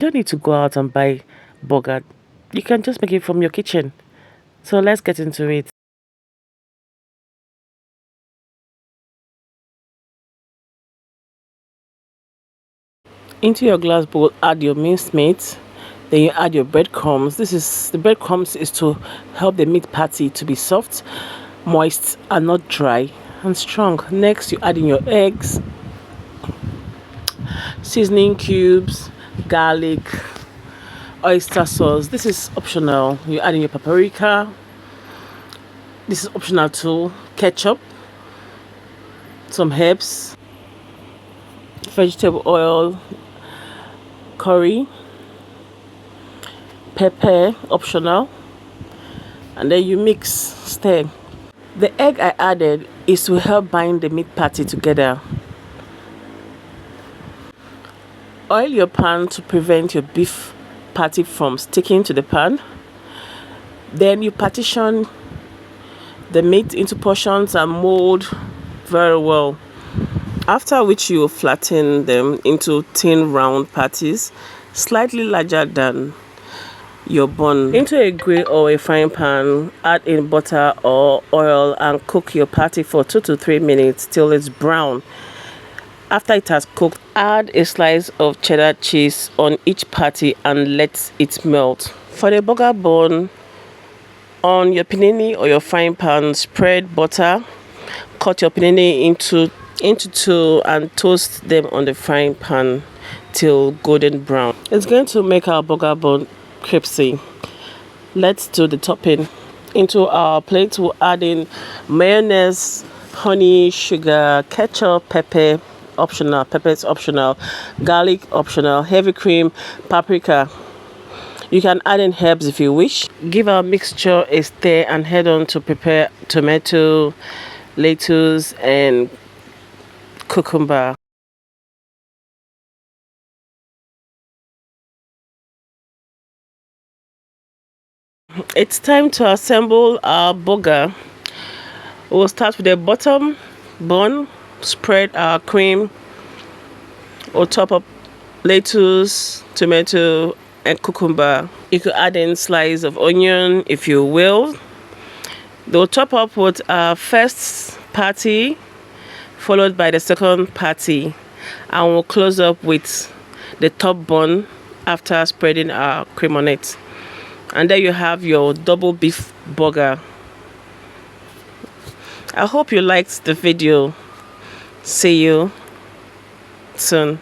You don't need to go out and buy burger. You can just make it from your kitchen. So let's get into it. Into your glass bowl, add your minced meat. Then you add your breadcrumbs. The breadcrumbs is to help the meat patty to be soft, moist, and not dry and strong. Next, you add in your eggs, seasoning cubes, garlic, oyster sauce. This is optional. You add in your paprika. This is optional too. Ketchup, some herbs, vegetable oil, curry, pepper, optional, and then you mix, stir. The egg I added is to help bind the meat patty together. Oil your pan to prevent your beef patty from sticking to the pan. Then you partition the meat into portions and mold very well. After which you flatten them into thin round patties, slightly larger than your bun. Into a grill or a frying pan, add in butter or oil and cook your patty for 2 to 3 minutes till it's brown. After it has cooked, add a slice of cheddar cheese on each patty and let it melt. For the burger bun, on your panini or your frying pan, spread butter, cut your panini into two and toast them on the frying pan till golden brown. It's going to make our burger bun crispy. Let's do the topping. Into our plate, we'll add in mayonnaise, honey, sugar, ketchup, pepper, optional, pepper is optional, garlic optional, heavy cream, paprika. You can add in herbs if you wish. Give our mixture a stir and head on to prepare tomato, lettuce, and cucumber. It's time to assemble our burger. We'll start with the bottom bun, spread our cream, we'll top up lettuce, tomato, and cucumber. You could add in slice of onion if you will. They'll top up with our first patty, followed by the second patty, and we'll close up with the top bun after spreading our cream on it. And there you have your double beef burger. I hope you liked the video. See you soon.